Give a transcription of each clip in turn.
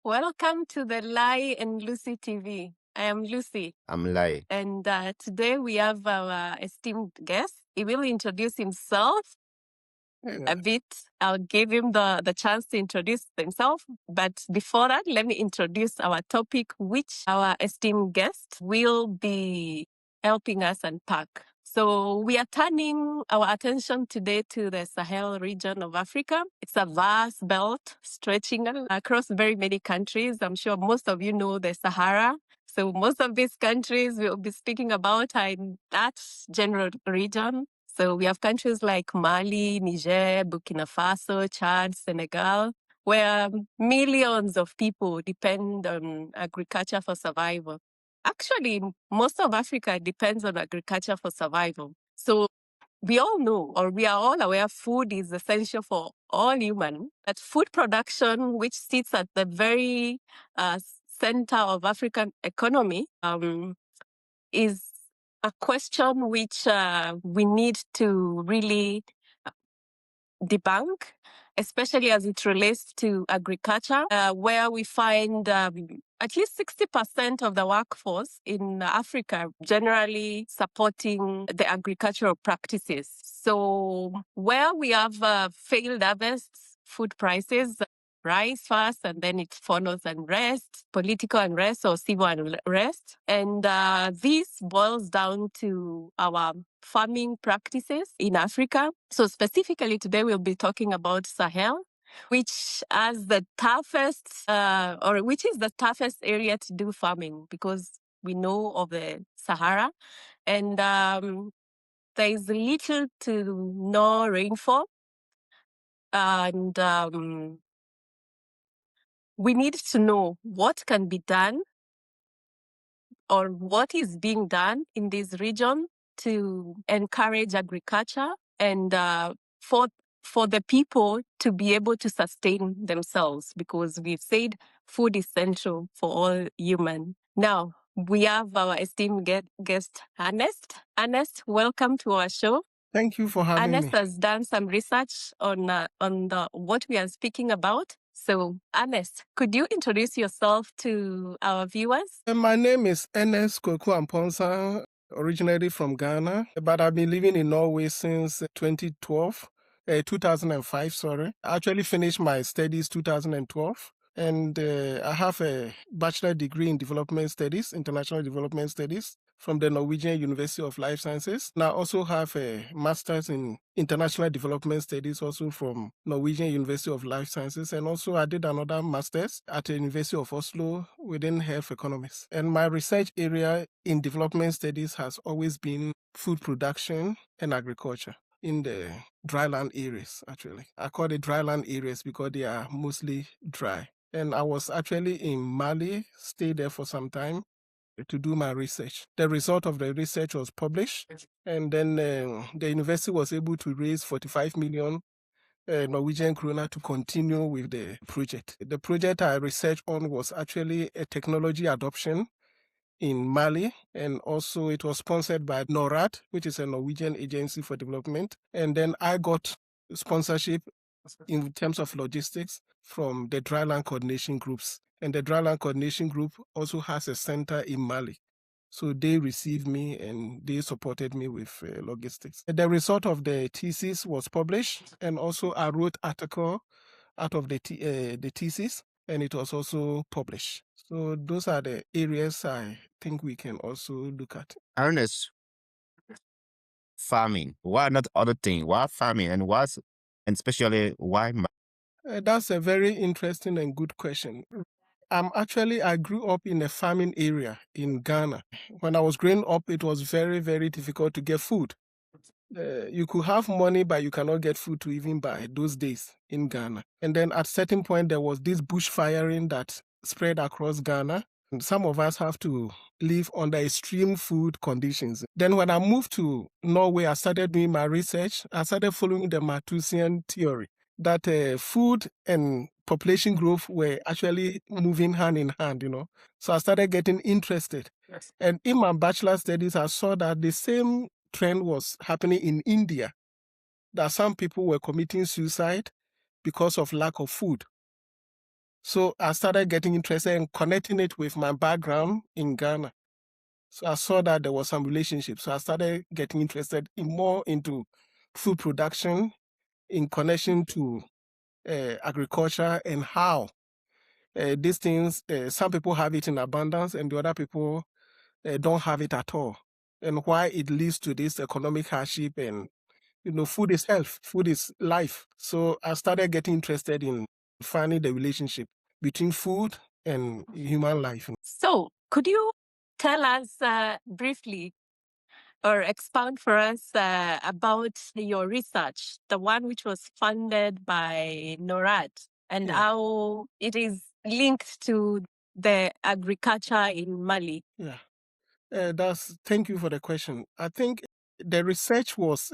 Welcome to the Laye&Lucy TV. I am Lucy. I'm Laye. And today we have our esteemed guest. He will introduce himself a bit. I'll give him the chance to introduce himself. But before that, let me introduce our topic, which our esteemed guest will be helping us unpack. So we are turning our attention today to the Sahel region of Africa. It's a vast belt stretching across very many countries. I'm sure most of you know the Sahara. So most of these countries we'll be speaking about are in that general region. So we have countries like Mali, Niger, Burkina Faso, Chad, Senegal, where millions of people depend on agriculture for survival. Actually, most of Africa depends on agriculture for survival. So we all know, or we are all aware, food is essential for all humans. But food production, which sits at the very center of African economy, is a question which we need to really debunk, especially as it relates to agriculture, where we find at least 60% of the workforce in Africa generally supporting the agricultural practices. So where we have failed harvests, food prices rise fast, and then it follows unrest, political unrest or civil unrest. And this boils down to our farming practices in Africa. So specifically today we'll be talking about Sahel, which has the toughest, which is the toughest area to do farming because we know of the Sahara, and there is little to no rainfall, and we need to know what can be done or what is being done in this region to encourage agriculture and for the people to be able to sustain themselves, because we've said food is essential for all human. Now, we have our esteemed guest, Ernest. Ernest, welcome to our show. Thank you for having Ernest me. has done some research on what we are speaking about. So, Ernest, could you introduce yourself to our viewers? My name is Ernest Kweku Amponsa, originally from Ghana, but I've been living in Norway since 2005, sorry. I actually finished my studies 2012. And I have a bachelor degree in development studies, international development studies, from the Norwegian University of Life Sciences. And I also have a master's in international development studies, also from Norwegian University of Life Sciences. And also I did another master's at the University of Oslo within health economics. And my research area in development studies has always been food production and agriculture in the dryland areas, actually. I call it dryland areas because they are mostly dry. And I was actually in Mali, stayed there for some time to do my research. The result of the research was published, and then the university was able to raise 45 million Norwegian kroner to continue with the project. The project I researched on was actually a technology adoption in Mali, and also it was sponsored by NORAD, which is a Norwegian agency for development. And then I got sponsorship in terms of logistics from the dryland coordination groups. And the dryland coordination group also has a center in Mali. So they received me and they supported me with logistics. The result of the thesis was published, and also I wrote article out of the thesis, and it was also published. So those are the areas I think we can also look at. Ernest, farming. Why not other thing? Why farming, and especially why? That's a very interesting and good question. I grew up in a farming area in Ghana. When I was growing up, it was very, very difficult to get food. You could have money, but you cannot get food to even buy those days in Ghana. And then at a certain point, there was this bushfiring that spread across Ghana. And some of us have to live under extreme food conditions. Then when I moved to Norway, I started doing my research. I started following the Malthusian theory that food and population growth were actually moving hand in hand, So I started getting interested. Yes. And in my bachelor studies, I saw that the same trend was happening in India, that some people were committing suicide because of lack of food. So I started getting interested and connecting it with my background in Ghana. So I saw that there was some relationship. So I started getting interested more into food production in connection to agriculture and how these things, some people have it in abundance and the other people don't have it at all. And why it leads to this economic hardship. And, food is health, food is life. So I started getting interested in finding the relationship between food and human life. So could you tell us briefly or expound for us about your research, the one which was funded by NORAD, and how it is linked to the agriculture in Mali? Yeah. Thank you for the question. I think the research was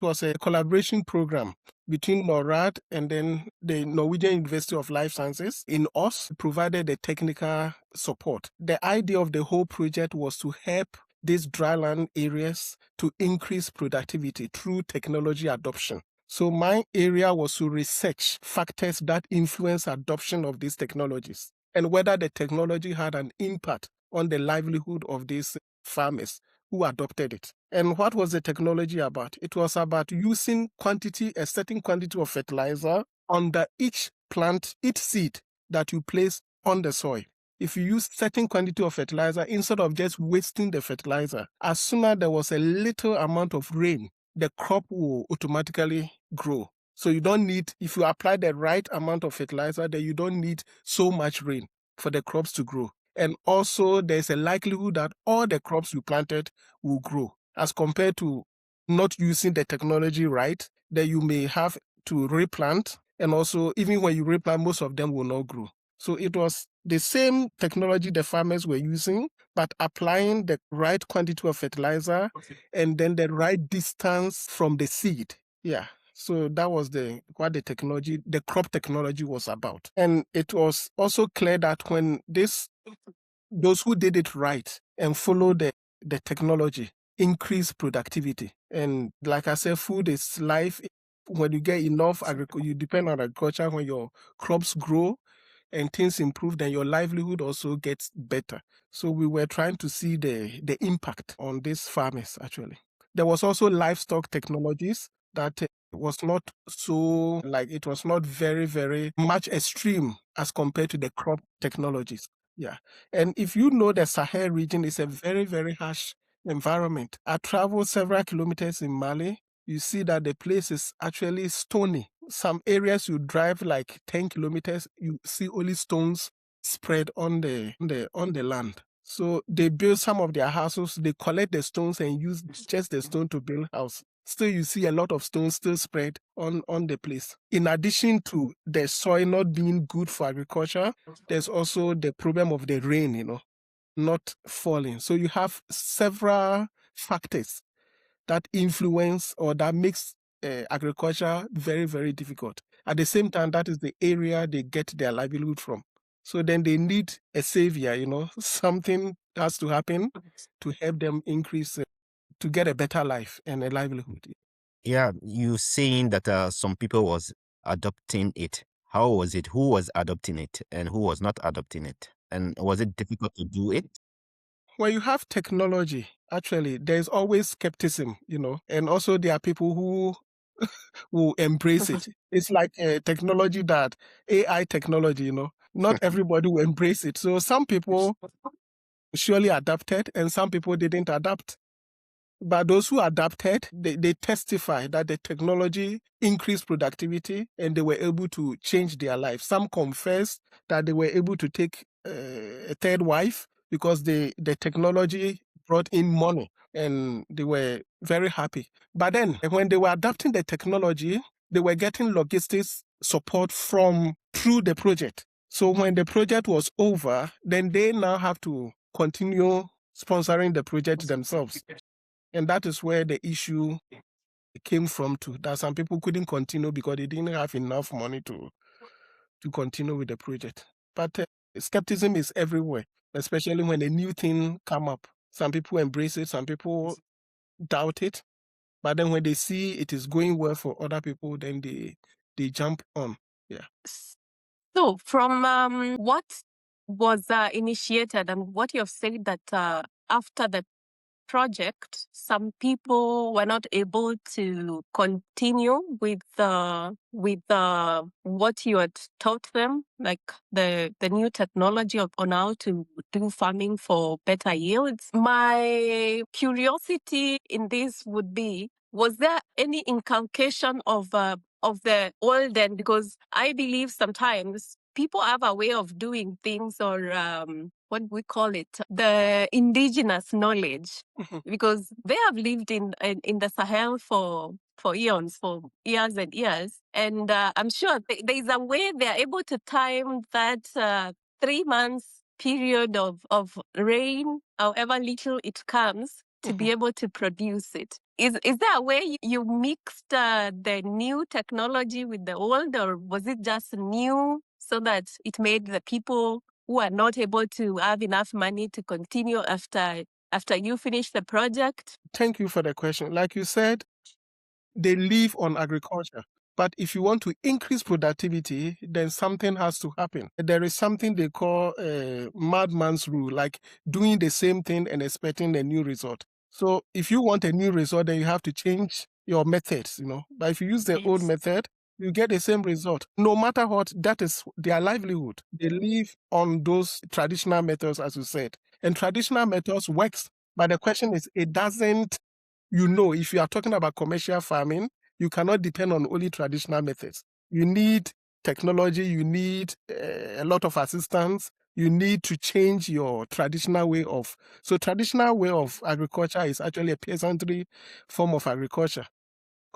a collaboration program between NORAD and then the Norwegian University of Life Sciences. In us, provided the technical support. The idea of the whole project was to help these dryland areas to increase productivity through technology adoption. So my area was to research factors that influence adoption of these technologies and whether the technology had an impact on the livelihood of these farmers who adopted it. And what was the technology about? It was about using a certain quantity of fertilizer under each plant, each seed that you place on the soil. If you use certain quantity of fertilizer, instead of just wasting the fertilizer, as soon as there was a little amount of rain, the crop will automatically grow. So you don't need, if you apply the right amount of fertilizer, then you don't need so much rain for the crops to grow. And also there's a likelihood that all the crops you planted will grow, as compared to not using the technology right, that you may have to replant. And also, even when you replant, most of them will not grow. So it was the same technology the farmers were using, but applying the right quantity of fertilizer and then the right distance from the seed. Yeah. So that was what the crop technology was about. And it was also clear that when those who did it right and followed the technology increase productivity. And like I said, food is life. When you get enough you depend on agriculture. When your crops grow and things improve, then your livelihood also gets better. So we were trying to see the impact on these farmers, actually. There was also livestock technologies that was not so, it was not very, very much extreme as compared to the crop technologies. Yeah. And if you know, the Sahel region is a very, very harsh environment. I traveled several kilometers in Mali. You see that the place is actually stony. Some areas you drive like 10 kilometers, you see only stones spread on the land. So they build some of their houses, they collect the stones and use just the stone to build house. Still, you see a lot of stones still spread on the place. In addition to the soil not being good for agriculture, there's also the problem of the rain, not falling. So you have several factors that influence or that makes agriculture very, very difficult. At the same time, that is the area they get their livelihood from. So then they need a savior, something has to happen to help them increase, to get a better life and a livelihood. Yeah, you saying that some people was adopting it. How was it? Who was adopting it and who was not adopting it? And was it difficult to do it? When you have technology, actually, there's always skepticism, and also there are people who will embrace it. It's like technology AI technology, not everybody will embrace it. So some people surely adapted and some people didn't adapt. But those who adapted, they testify that the technology increased productivity and they were able to change their life. Some confess that they were able to take a third wife because the technology brought in money and they were very happy. But then when they were adapting the technology, they were getting logistics support through the project. So when the project was over, then they now have to continue sponsoring the project themselves. And that is where the issue came from too, that some people couldn't continue because they didn't have enough money to continue with the project. But skepticism is everywhere, especially when a new thing come up. Some people embrace it, some people doubt it. But then when they see it is going well for other people, then they jump on. Yeah. So from what was initiated and what you have said that after the project, some people were not able to continue with what you had taught them, like the new technology on how to do farming for better yields. My curiosity in this would be, was there any inculcation of the olden? Because I believe sometimes people have a way of doing things, or what we call it, the indigenous knowledge, because they have lived in the Sahel for eons, for years and years, and I'm sure there is a way they are able to time that 3 months period of rain, however little it comes, to be able to produce it. Is there a way you mixed the new technology with the old, or was it just new so that it made the people who are not able to have enough money to continue after you finish the project? Thank you for the question. Like you said, they live on agriculture. But if you want to increase productivity, then something has to happen. There is something they call a madman's rule, like doing the same thing and expecting a new result. So if you want a new result, then you have to change your methods, But if you use the old method, you get the same result. No matter what, that is their livelihood. They live on those traditional methods, as you said. And traditional methods works. But the question is, it doesn't, if you are talking about commercial farming, you cannot depend on only traditional methods. You need technology, you need a lot of assistance, you need to change your traditional way of. So traditional way of agriculture is actually a peasantry form of agriculture,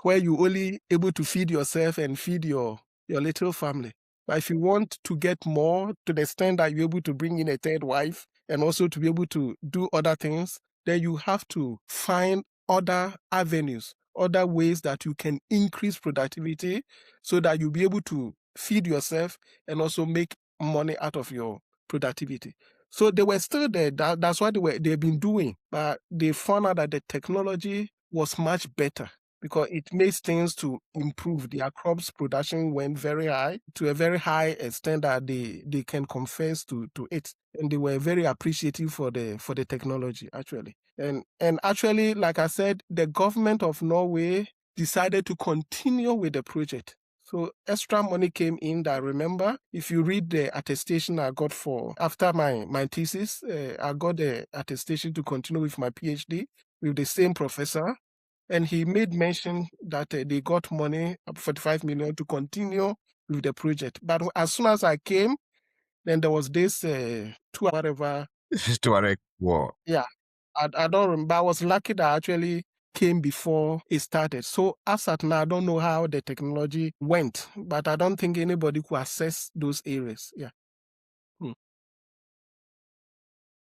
where you only able to feed yourself and feed your little family. But if you want to get more, to the extent that you're able to bring in a third wife and also to be able to do other things, then you have to find other avenues, other ways that you can increase productivity so that you'll be able to feed yourself and also make money out of your productivity. So they were still there. That's what they've been doing. But they found out that the technology was much better, because it makes things to improve. Their crops production went very high, to a very high extent that they can confess to it. And they were very appreciative for the technology, actually. And actually, like I said, the government of Norway decided to continue with the project. So extra money came in. That, remember, if you read the attestation I got for after my thesis, I got the attestation to continue with my PhD with the same professor. And he made mention that they got money, 45 million, to continue with the project. But as soon as I came, then there was this whatever. Tuareg war. Yeah, I don't remember. I was lucky that I actually came before it started. So as at now, I don't know how the technology went, but I don't think anybody could access those areas. Yeah.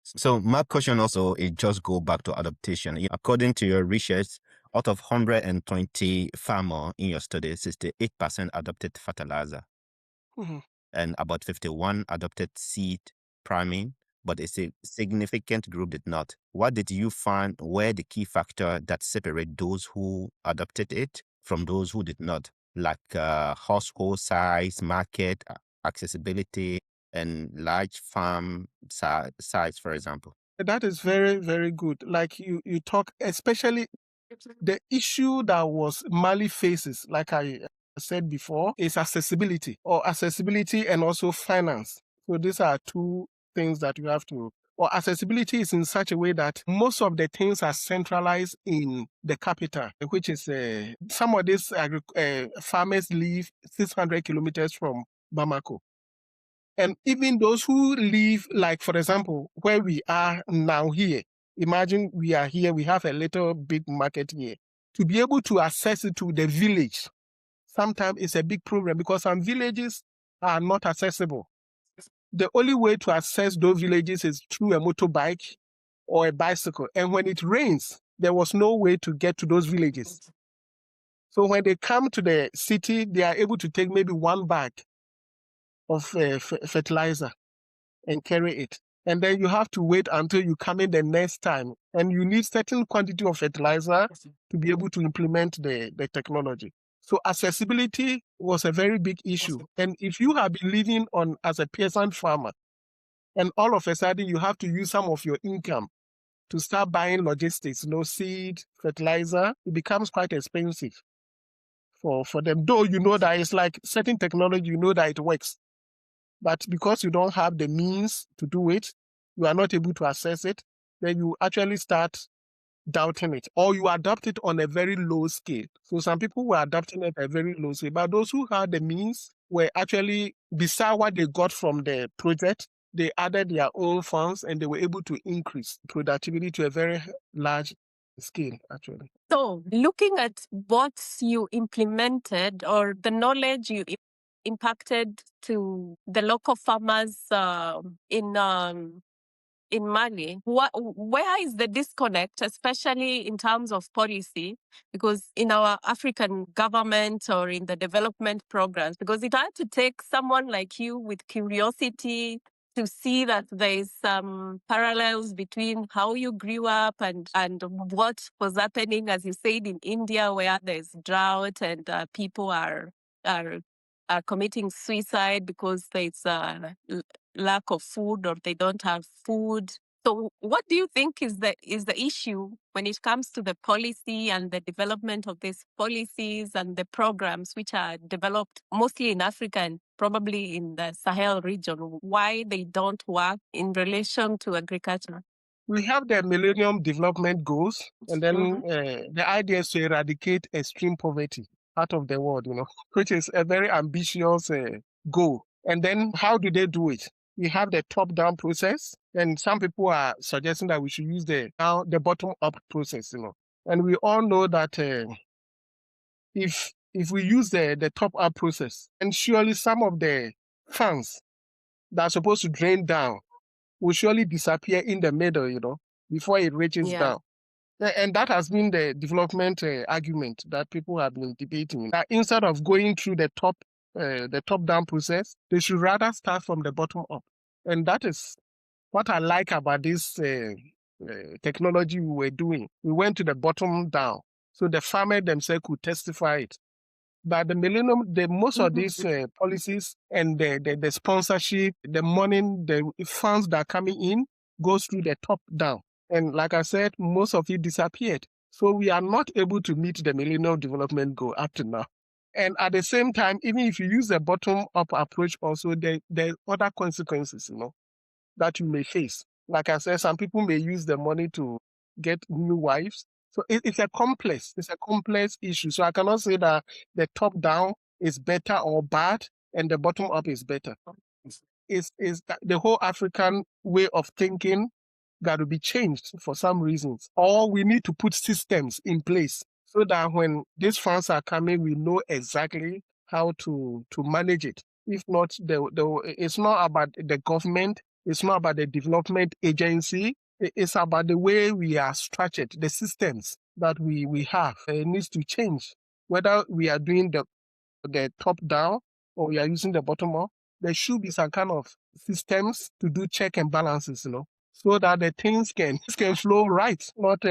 So my question also, it just go back to adaptation. According to your research, out of 120 farmers in your study, 68% adopted fertilizer, and about 51 adopted seed priming, but a significant group did not. What did you find were the key factor that separate those who adopted it from those who did not, like household size, market accessibility, and large farm size, for example? That is very, very good. Like you talk, especially the issue that was Mali faces, like I said before, is accessibility and also finance. So these are two things that you have to, or accessibility is in such a way that most of the things are centralized in the capital, which is some of these farmers live 600 kilometers from Bamako. And even those who live, like, for example, where we are now here, imagine we are here, we have a little big market here. To be able to access it to the village, sometimes it's a big problem because some villages are not accessible. The only way to access those villages is through a motorbike or a bicycle. And when it rains, there was no way to get to those villages. So when they come to the city, they are able to take maybe one bag of fertilizer and carry it. And then you have to wait until you come in the next time. And you need certain quantity of fertilizer to be able to implement the technology. So accessibility was a very big issue. And if you have been living on as a peasant farmer, and all of a sudden you have to use some of your income to start buying logistics, seed, fertilizer, it becomes quite expensive for them. Though you know that it's like certain technology, you know that it works. But because you don't have the means to do it, you are not able to access it, then you actually start doubting it, or you adopt it on a very low scale. So some people were adopting it at a very low scale, but those who had the means were actually, beside what they got from the project, they added their own funds and they were able to increase productivity to a very large scale, actually. So looking at what you implemented or the knowledge you impacted to the local farmers in Mali, where is the disconnect, especially in terms of policy? Because in our African government or in the development programs, because it had to take someone like you with curiosity to see that there is some parallels between how you grew up and what was happening, as you said, in India, where there's drought and people are committing suicide because there's lack of food or they don't have food. So what do you think is the issue when it comes to the policy and the development of these policies and the programs which are developed mostly in Africa and probably in the Sahel region? Why they don't work in relation to agriculture? We have the Millennium Development Goals, and then the idea is to eradicate extreme poverty out of the world, which is a very ambitious goal. And then how do they do it? We have the top-down process, and some people are suggesting that we should use the bottom-up process, And we all know that if we use the top-up process, and surely some of the funds that are supposed to drain down will surely disappear in the middle, before it reaches down. And that has been the development argument that people have been debating. That instead of going through the top-down process, they should rather start from the bottom up. And that is what I like about this technology we were doing. We went to the bottom down, so the farmer themselves could testify it. But the millennium, most of these policies and the sponsorship, the money, the funds that are coming in goes through the top down. And like I said, most of it disappeared. So we are not able to meet the Millennium Development Goal up to now. And at the same time, even if you use the bottom-up approach also, there are other consequences, that you may face. Like I said, some people may use the money to get new wives. So it's a complex issue. So I cannot say that the top down is better or bad and the bottom up is better. It's the whole African way of thinking got to be changed for some reasons. Or we need to put systems in place so that when these funds are coming, we know exactly how to manage it. If not, it's not about the government, it's not about the development agency, it's about the way we are structured, the systems that we have. It needs to change. Whether we are doing the top down or we are using the bottom up, there should be some kind of systems to do check and balances, so that the things can flow right. Not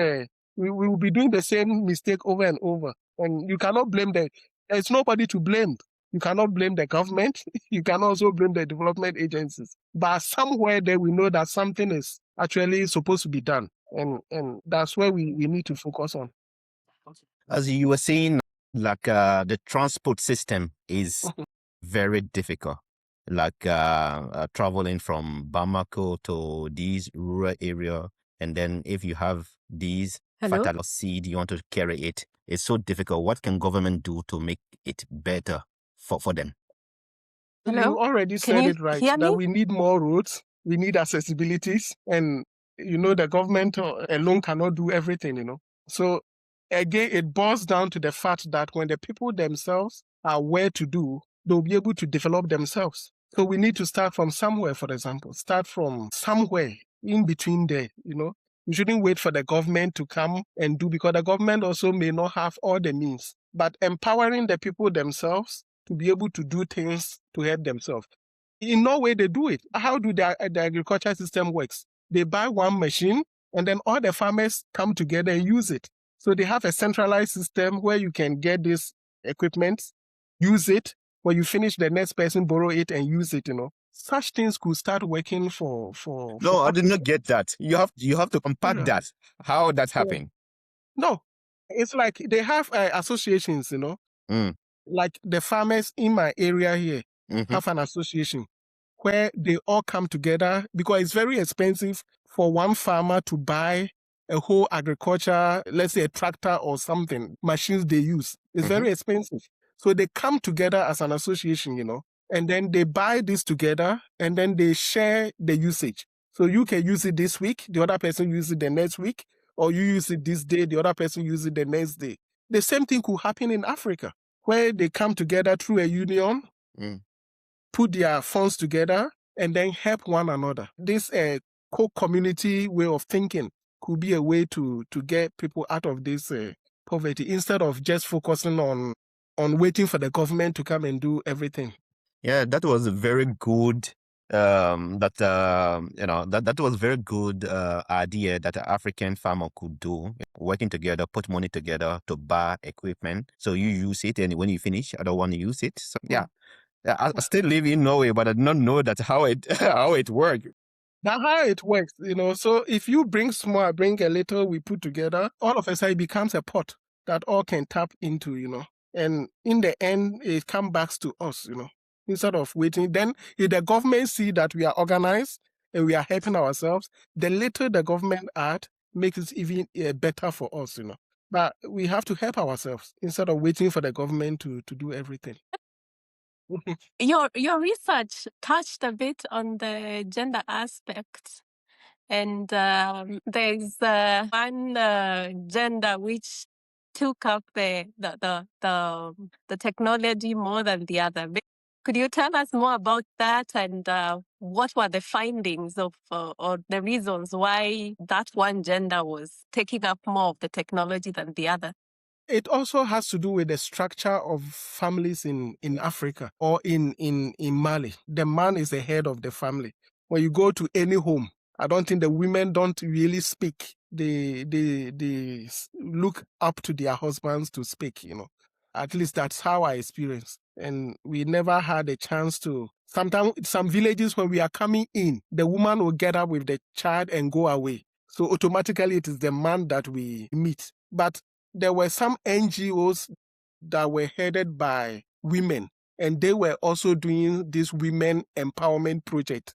we will be doing the same mistake over and over. And you cannot blame there's nobody to blame. You cannot blame the government. You can also blame the development agencies. But somewhere there we know that something is actually supposed to be done. And that's where we need to focus on. As you were saying, like the transport system is very difficult. Like traveling from Bamako to these rural area. And then if you have these fertile seed, you want to carry it. It's so difficult. What can government do to make it better for them? Hello? You already said it right, that we need more roads, we need accessibilities, and the government alone cannot do everything, So again, it boils down to the fact that when the people themselves are aware to do, they'll be able to develop themselves. So we need to start from somewhere, for example, start from somewhere in between there, We shouldn't wait for the government to come and do, because the government also may not have all the means. But empowering the people themselves to be able to do things to help themselves. In Norway, they do it. How do the agriculture system works? They buy one machine, and then all the farmers come together and use it. So they have a centralized system where you can get this equipment, use it. When you finish, the next person borrow it and use it, Such things could start working for No, I did Africa. not get that. You have to unpack Yeah. that. How that happened? No, it's like they have associations, Mm. like the farmers in my area here Mm-hmm. have an association where they all come together because it's very expensive for one farmer to buy a whole agriculture, let's say a tractor or something, machines they use. It's very expensive. So they come together as an association, and then they buy this together and then they share the usage. So you can use it this week, the other person uses it the next week, or you use it this day, the other person uses it the next day. The same thing could happen in Africa, where they come together through a union, put their funds together, and then help one another. This co-community way of thinking could be a way to get people out of this poverty instead of just focusing on waiting for the government to come and do everything. Yeah, that was a very good. That was very good idea that an African farmer could do, working together, put money together to buy equipment. So you use it, and when you finish, I don't want to use it. So yeah, I still live in Norway, but I did not know that how it how it worked. That's how it works, So if you bring small, I bring a little, we put together, all of a sudden it becomes a pot that all can tap into, And in the end, it comes back to us, Instead of waiting. Then if the government see that we are organized and we are helping ourselves, the little the government add makes it even better for us, But we have to help ourselves instead of waiting for the government to do everything. Your research touched a bit on the gender aspect, and there's one gender which took up the technology more than the other. Could you tell us more about that, and what were the findings of or the reasons why that one gender was taking up more of the technology than the other? It also has to do with the structure of families in Africa or in Mali. The man is the head of the family. When you go to any home, I don't think the women don't really speak. They look up to their husbands to speak, At least that's how I experienced. And we never had a chance to. Sometimes some villages, when we are coming in, the woman will get up with the child and go away. So automatically it is the man that we meet. But there were some NGOs that were headed by women, and they were also doing this women empowerment project,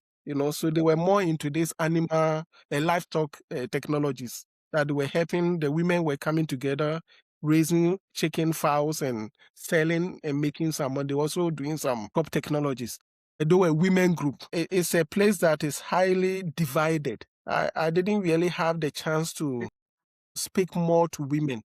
so they were more into this animal and livestock technologies that were helping. The women were coming together, raising chicken, fowls, and selling and making some money. They were also doing some crop technologies. They were a women group. It's a place that is highly divided. I didn't really have the chance to speak more to women.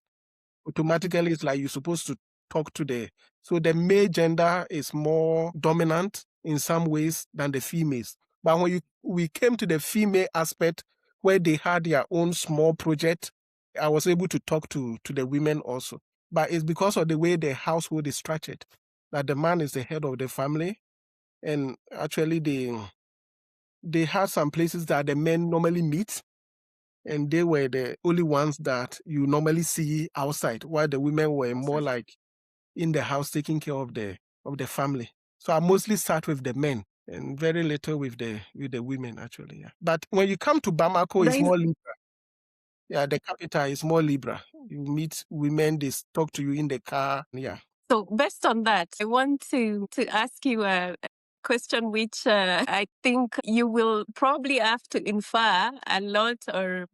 Automatically, it's like you're supposed to talk to so the male gender is more dominant in some ways than the females. But when we came to the female aspect where they had their own small project, I was able to talk to the women also. But it's because of the way the household is structured, that the man is the head of the family. And actually, they had some places that the men normally meet, and they were the only ones that you normally see outside, while the women were more like in the house taking care of the family. So I mostly start with the men and very little with the women, actually. Yeah. But when you come to Bamako, it's more liberal. Yeah, the capital is more liberal. You meet women, they talk to you in the car. Yeah. So based on that, I want to ask you a question which I think you will probably have to infer a lot or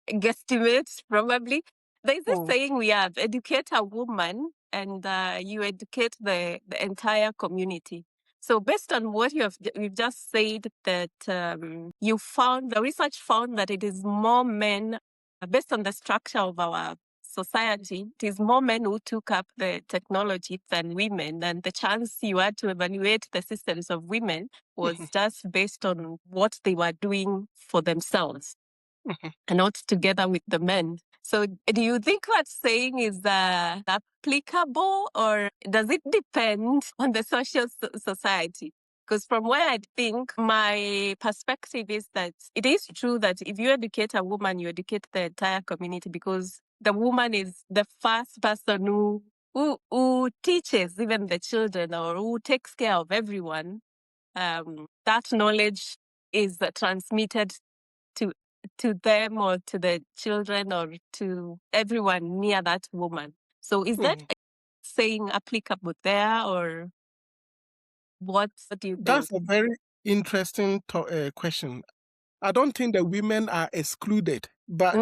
guesstimate probably. There's this saying we have: educate a woman and you educate the entire community. So based on what you've just said, that you found, the research found that it is more men, based on the structure of our society, it is more men who took up the technology than women. And the chance you had to evaluate the systems of women was just based on what they were doing for themselves and not together with the men. So do you think that saying is applicable, or does it depend on the social society? Because from where I think, my perspective is that it is true that if you educate a woman, you educate the entire community, because the woman is the first person who teaches even the children, or who takes care of everyone, that knowledge is transmitted to them, or to the children, or to everyone near that woman. So is that saying applicable there, or what do you think? That's a very interesting question. I don't think the women are excluded, but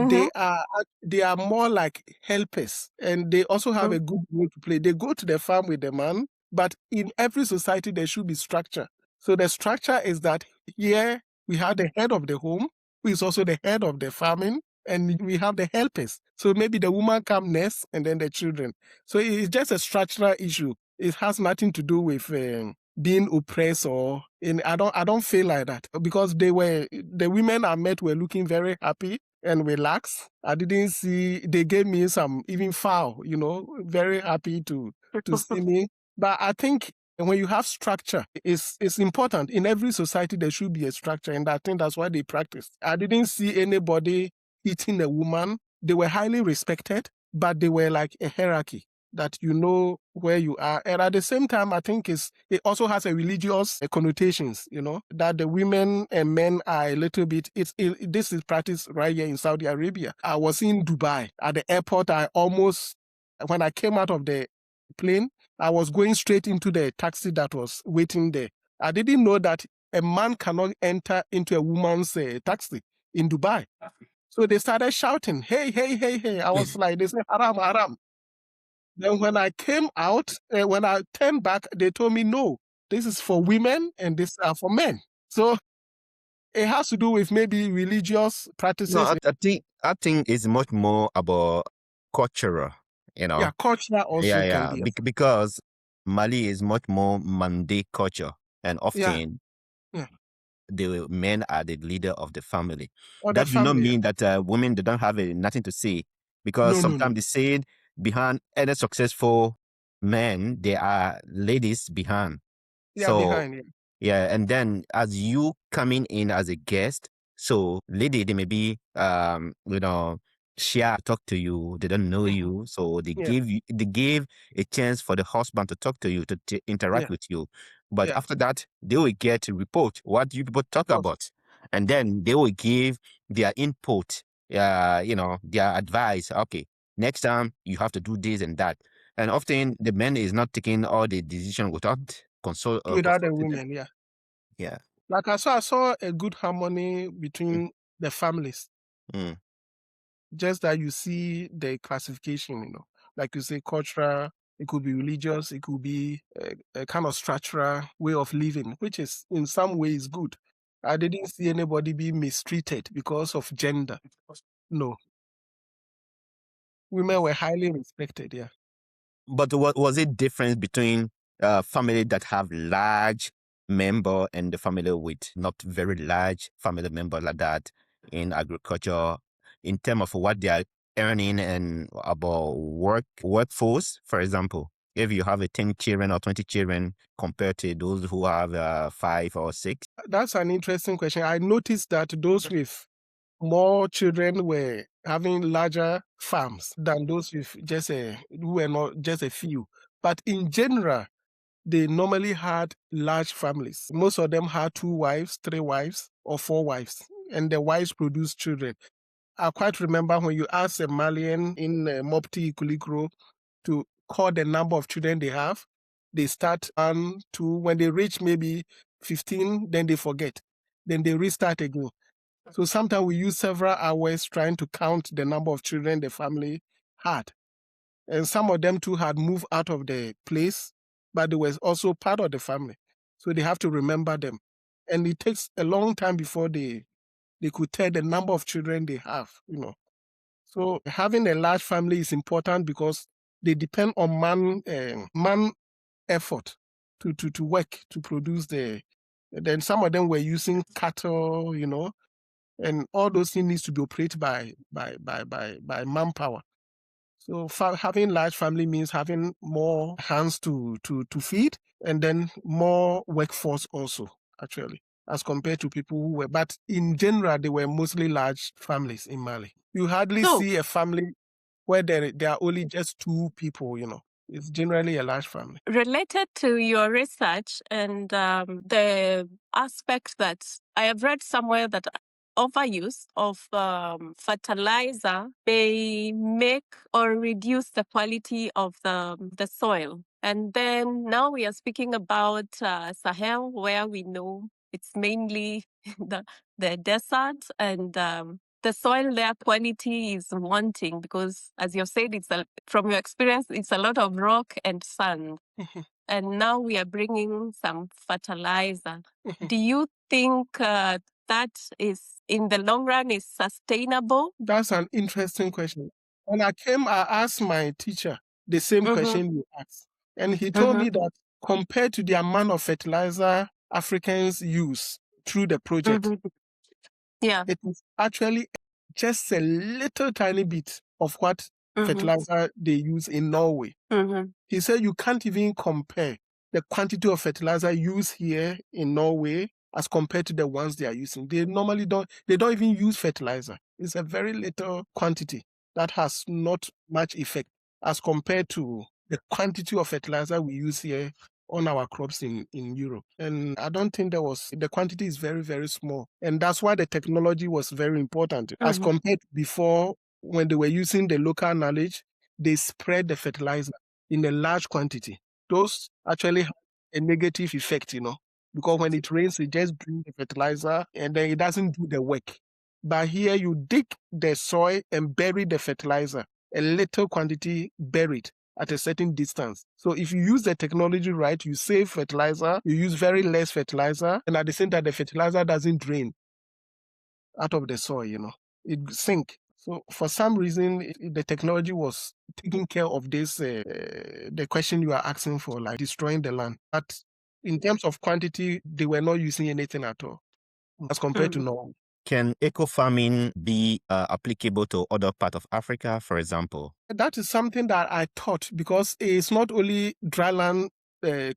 they are more like helpers, and they also have a good role to play. They go to the farm with the man, but in every society there should be structure. So the structure is that here we have the head of the home, who is also the head of the farming, and we have the helpers. So maybe the woman comes next, and then the children. So it's just a structural issue. It has nothing to do with being oppressed, or I don't feel like that, because the women I met were looking very happy and relaxed. I didn't see, they gave me some even foul, very happy to see me. But I think when you have structure, it's important. In every society there should be a structure, and I think that's why they practice. I didn't see anybody hitting a woman. They were highly respected, but they were like a hierarchy, that you know where you are. And at the same time, I think it also has a religious connotations, that the women and men are a little bit, this is practiced right here in Saudi Arabia. I was in Dubai. At the airport, when I came out of the plane, I was going straight into the taxi that was waiting there. I didn't know that a man cannot enter into a woman's taxi in Dubai. So they started shouting, hey, hey, hey, hey. I was like, they said, haram, haram. Then when I came out, when I turned back, they told me, no, this is for women and this are for men. So it has to do with maybe religious practices. No, I think it's much more about cultural, Yeah, culture also can be. Because Mali is much more Mande culture, and often the men are the leader of the family. Or That the do not family. mean that women, they don't have nothing to say, because sometimes they say behind any successful men, there are ladies behind. Yeah, So behind. yeah, and then as you coming in as a guest, so lady, they may be shy to talk to you, they don't know you, so they gave a chance for the husband to talk to you, to interact with you. But after that, they will get a report what you people talk about, and then they will give their input, their advice. Okay, next time you have to do this and that. And often the man is not taking all the decision without without the women. Yeah. Like I saw a good harmony between the families. Just that you see the classification, like you say, cultural, it could be religious, it could be a kind of structural way of living, which is in some ways good. I didn't see anybody be mistreated because of gender. No. Women were highly respected, yeah. But what was it difference between family that have large member and the family with not very large family member like that in agriculture, in terms of what they are earning and about workforce, for example? If you have 10 children or 20 children compared to those who have 5 or 6? That's an interesting question. I noticed that those with more children were having larger farms than those with who were not just a few. But in general, they normally had large families. Most of them had 2 wives, 3 wives, or 4 wives, and the wives produced children. I quite remember when you ask a Malian in Mopti, Kulikro, to call the number of children they have, they start 1, 2, when they reach maybe 15, then they forget. Then they restart again. So sometimes we use several hours trying to count the number of children the family had. And some of them too had moved out of the place, but they were also part of the family. So they have to remember them. And it takes a long time before they could tell the number of children they have, So having a large family is important because they depend on man effort to work, to produce then some of them were using cattle, and all those things needs to be operated by manpower. So having large family means having more hands to feed, and then more workforce also, actually, as compared to people who were. But in general, they were mostly large families in Mali. You hardly see a family where there are only just 2 people, It's generally a large family. Related to your research and the aspect that I have read somewhere that overuse of fertilizer may make or reduce the quality of the soil. And then now we are speaking about Sahel, where we know it's mainly the desert, and the soil there quality is wanting because, as you've said, from your experience, it's a lot of rock and sand. And now we are bringing some fertilizer. Do you think that is, in the long run, is sustainable? That's an interesting question. When I came, I asked my teacher the same question you asked. And he told me that compared to the amount of fertilizer Africans use through the project, Yeah. it is actually just a little tiny bit of what fertilizer they use in Norway. He said you can't even compare the quantity of fertilizer used here in Norway as compared to the ones they are using. They normally don't even use fertilizer. It's a very little quantity that has not much effect as compared to the quantity of fertilizer we use here on our crops in Europe. And I don't think the quantity is very, very small. And that's why the technology was very important. As compared to before, when they were using the local knowledge, they spread the fertilizer in a large quantity. Those actually have a negative effect, because when it rains, it just brings the fertilizer and then it doesn't do the work. But here you dig the soil and bury the fertilizer, a little quantity buried at a certain distance. So if you use the technology right, you save fertilizer, you use very less fertilizer, and at the same time, the fertilizer doesn't drain out of the soil, it sink. So for some reason, the technology was taking care of this, the question you are asking for, like destroying the land. But in terms of quantity, they were not using anything at all as compared to Norway. Can eco-farming be applicable to other parts of Africa, for example? That is something that I thought, because it's not only dryland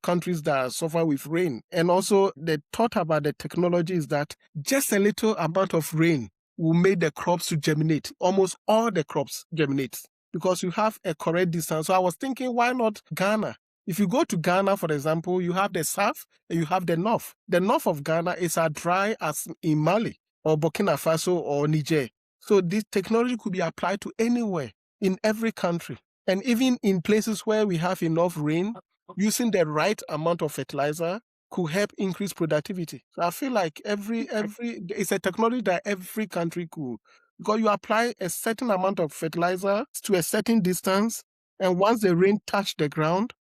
countries that suffer with rain. And also the thought about the technology is that just a little amount of rain will make the crops to germinate. Almost all the crops germinate because you have a correct distance. So I was thinking, why not Ghana? If you go to Ghana, for example, you have the south and you have the north. The north of Ghana is as dry as in Mali or Burkina Faso or Niger. So this technology could be applied to anywhere in every country. And even in places where we have enough rain, using the right amount of fertilizer could help increase productivity. So I feel like it's a technology that every country could, because you apply a certain amount of fertilizer to a certain distance, and once the rain touch the ground,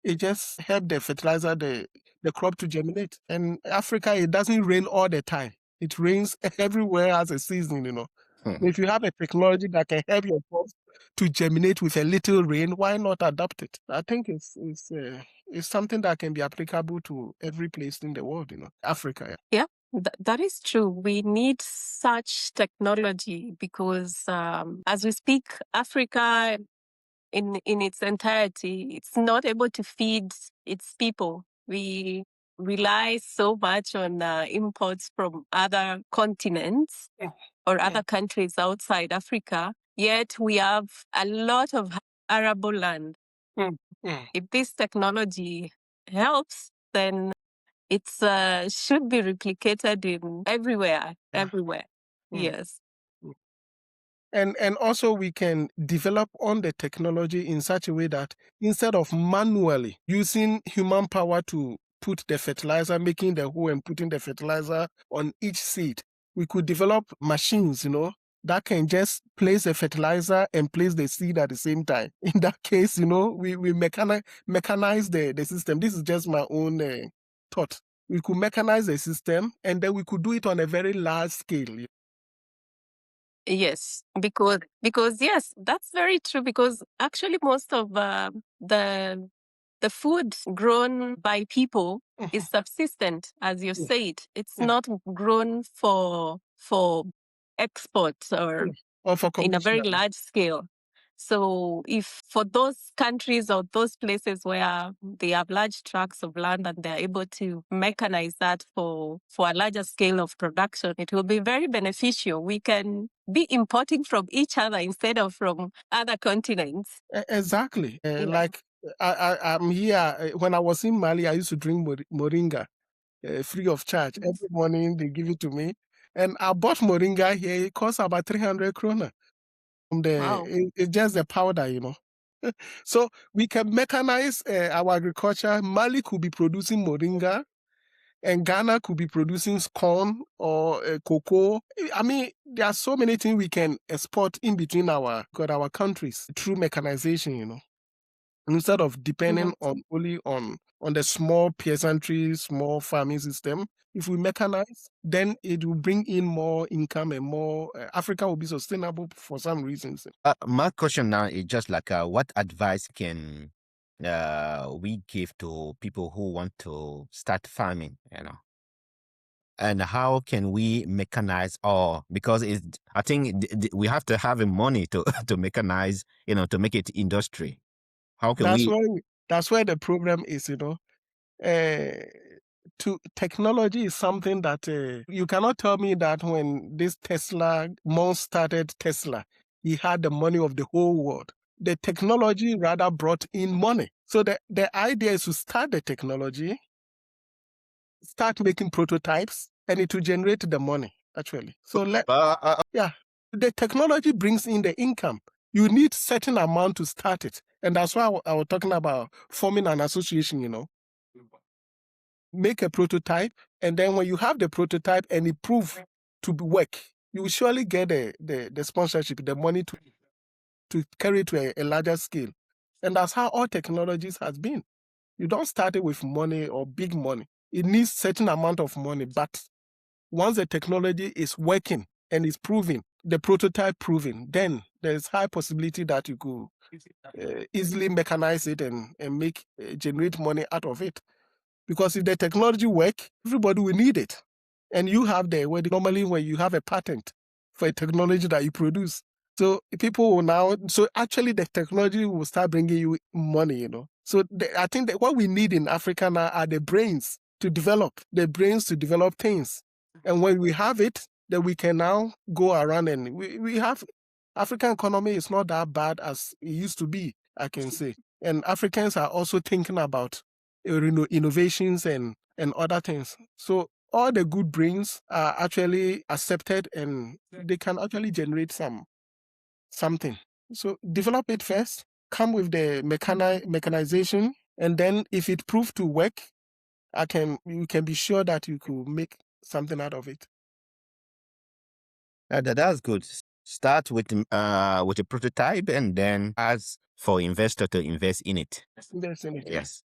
it just help the fertilizer, the crop to germinate. And Africa, it doesn't rain all the time. It rains everywhere as a season, If you have a technology that can help your crops to germinate with a little rain, why not adapt it? I think it's something that can be applicable to every place in the world, Africa. Yeah, that is true. We need such technology because as we speak, Africa in its entirety, it's not able to feed its people. We rely so much on imports from other continents or other countries outside Africa, yet we have a lot of arable land. If this technology helps, then it should be replicated in everywhere. Yes. And also we can develop on the technology in such a way that instead of manually using human power to put the fertilizer, making the hole and putting the fertilizer on each seed, we could develop machines, that can just place the fertilizer and place the seed at the same time. In that case, we mechanize the system. This is just my own thought. We could mechanize the system and then we could do it on a very large scale. Yes, because yes, that's very true. Because actually, most of the food grown by people is subsistent, as you said. It's not grown for export or for in a very commercial. large scale. So if for those countries or those places where they have large tracts of land and they're able to mechanize that for a larger scale of production, it will be very beneficial. We can be importing from each other instead of from other continents. Exactly. Like I'm here. When I was in Mali, I used to drink moringa free of charge. Every morning they give it to me. And I bought moringa here. It costs about 300 kroner. Wow. It's just the powder, you know. So we can mechanize our agriculture. Mali could be producing moringa, and Ghana could be producing corn or cocoa. I mean, there are so many things we can export in between our countries through mechanization, you know, instead of depending on only on the small peasantry, small farming system. If we mechanize, then it will bring in more income and more. Africa will be sustainable for some reasons. My question now is just like, what advice can we give to people who want to start farming, you know? And how can we mechanize all? Because I think we have to have money to to mechanize, you know, to make it industry. How can That's where the problem is, you know. Technology is something that you cannot tell me that when this Musk started Tesla, he had the money of the whole world. The technology rather brought in money. So the idea is to start the technology, start making prototypes, and it will generate the money, actually. So the technology brings in the income. You need certain amount to start it. And that's why I was talking about forming an association, you know. Make a prototype, and then when you have the prototype and it proves to work, you will surely get the sponsorship, the money to carry it to a larger scale. And that's how all technologies has been. You don't start it with money or big money. It needs certain amount of money, but once the technology is working and is proving, the prototype proving, then there's high possibility that you could easily mechanize it and make generate money out of it. Because if the technology work, everybody will need it. And you have normally when you have a patent for a technology that you produce. So people will now, so actually the technology will start bringing you money, you know. So I think that what we need in Africa now are the brains to develop things. And when we have it, then we can now go around and we have, African economy is not that bad as it used to be, I can say. And Africans are also thinking about innovations and other things. So all the good brains are actually accepted and they can actually generate something. So develop it first, come with the mechanization, and then if it proves to work, you can be sure that you could make something out of it. That's good. Start with a prototype and then ask for investor to invest in it. Yes.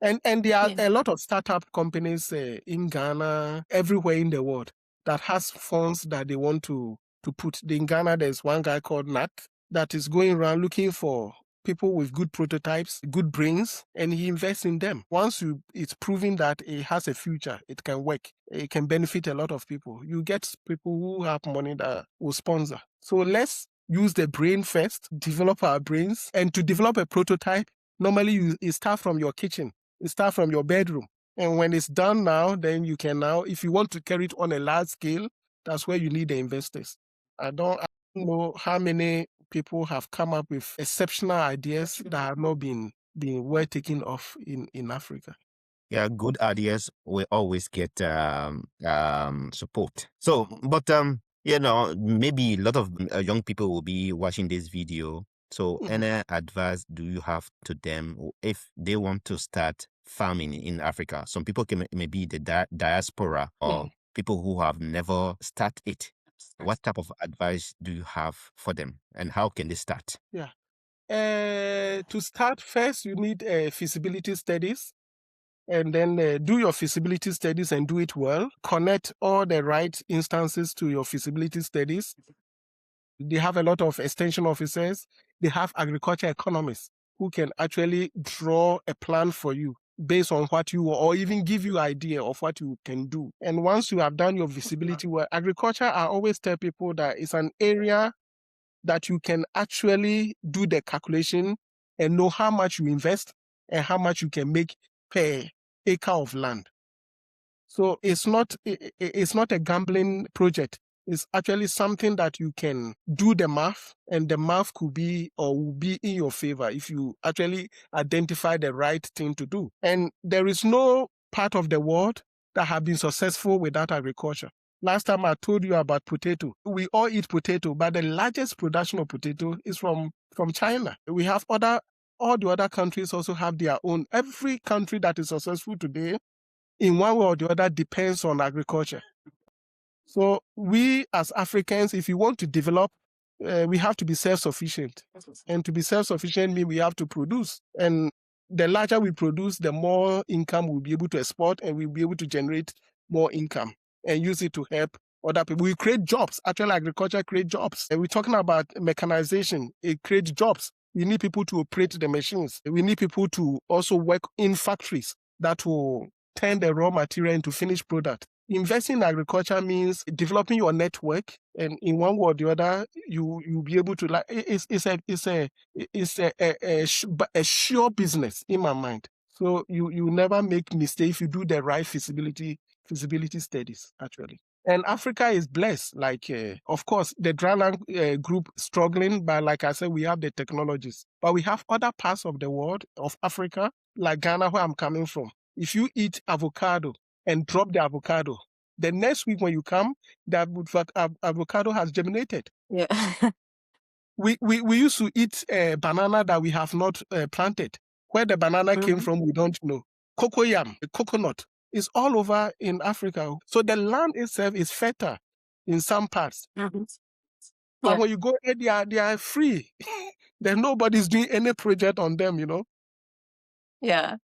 And there are a lot of startup companies in Ghana, everywhere in the world, that has funds that they want to put. In Ghana, there's one guy called Nat that is going around looking for people with good prototypes, good brains, and he invests in them. Once it's proven that it has a future, it can work, it can benefit a lot of people. You get people who have money that will sponsor. So let's use the brain first, develop our brains, and to develop a prototype, normally you start from your kitchen. You start from your bedroom. And when it's done now, then you can now, if you want to carry it on a large scale, that's where you need the investors. I don't know how many people have come up with exceptional ideas that have not been well taken off in Africa. Yeah, good ideas will always get support. So, but you know, maybe a lot of young people will be watching this video. So, any advice do you have to them if they want to start farming in Africa? Some people can maybe the diaspora or people who have never started it. What type of advice do you have for them, and how can they start? Yeah. To start first, you need feasibility studies. And then do your feasibility studies and do it well. Connect all the right instances to your feasibility studies. They have a lot of extension officers. They have agriculture economists who can actually draw a plan for you based on what you, or even give you idea of what you can do. And once you have done your visibility work, agriculture, I always tell people that it's an area that you can actually do the calculation and know how much you invest and how much you can make per acre of land. So it's not a gambling project. It's actually something that you can do the math, and the math could be or will be in your favor if you actually identify the right thing to do. And there is no part of the world that have been successful without agriculture. Last time I told you about potato. We all eat potato, but the largest production of potato is from China. We have all the other countries also have their own. Every country that is successful today, in one way or the other, depends on agriculture. So we as Africans, if you want to develop, we have to be self-sufficient. And to be self-sufficient means we have to produce. And the larger we produce, the more income we'll be able to export, and we'll be able to generate more income and use it to help other people. We create jobs. Actually, agriculture creates jobs. And we're talking about mechanization. It creates jobs. We need people to operate the machines. We need people to also work in factories that will turn the raw material into finished product. Investing in agriculture means developing your network, and in one way or the other, you'll be able to it's a sure business in my mind. So you never make mistake if you do the right feasibility studies actually. And Africa is blessed. Of course, the dryland group struggling, but like I said, we have the technologies. But we have other parts of the world, of Africa, like Ghana, where I'm coming from. If you eat avocado and drop the avocado, the next week when you come, the avocado has germinated. Yeah. We used to eat banana that we have not planted. Where the banana came from, we don't know. Cocoyam, coconut, is all over in Africa. So the land itself is fertile in some parts. But when you go there, they are free. There's nobody's doing any project on them, Yeah.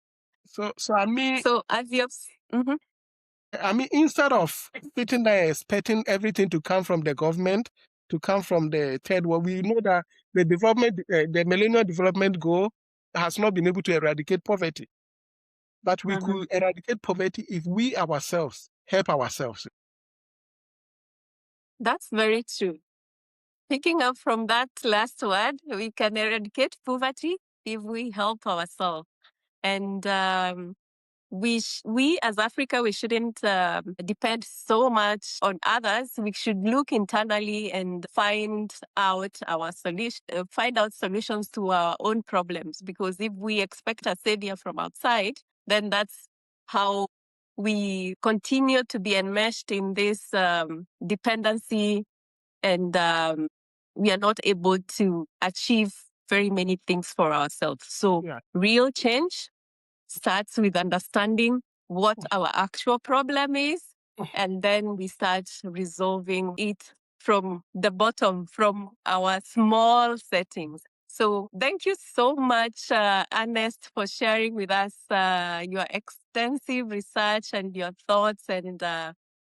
So I mean, as you instead of sitting there expecting everything to come from the government, to come from the third world, we know that the development, the Millennium Development Goal has not been able to eradicate poverty. But we could eradicate poverty if we ourselves help ourselves. That's very true. Picking up from that last word, we can eradicate poverty if we help ourselves. And we as Africa, we shouldn't depend so much on others. We should look internally and find out solutions to our own problems. Because if we expect a savior from outside, then that's how we continue to be enmeshed in this dependency, and we are not able to achieve very many things for ourselves. So real change starts with understanding what our actual problem is, and then we start resolving it from the bottom, from our small settings. So thank you so much, Ernest, for sharing with us your extensive research and your thoughts, and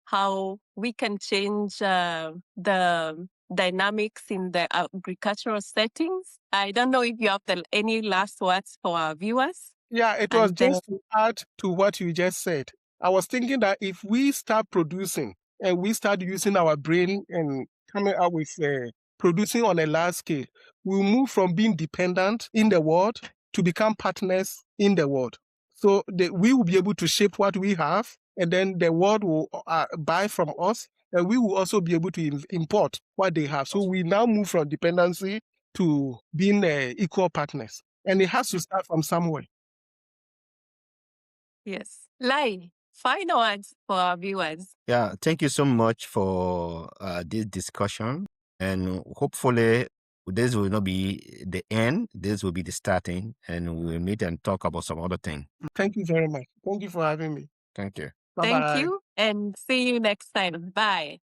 how we can change the dynamics in the agricultural settings. I don't know if you have any last words for our viewers. Yeah, it was just to add to what you just said. I was thinking that if we start producing and we start using our brain and coming up with producing on a large scale, we'll move from being dependent in the world to become partners in the world. So we will be able to shape what we have, and then the world will buy from us, and we will also be able to import what they have. So we now move from dependency to being equal partners. And it has to start from somewhere. Yes. Laye, final words for our viewers. Yeah, thank you so much for this discussion. And hopefully this will not be the end. This will be the starting, and we will meet and talk about some other thing. Thank you very much. Thank you for having me. Thank you. Bye-bye. Thank you, and see you next time. Bye.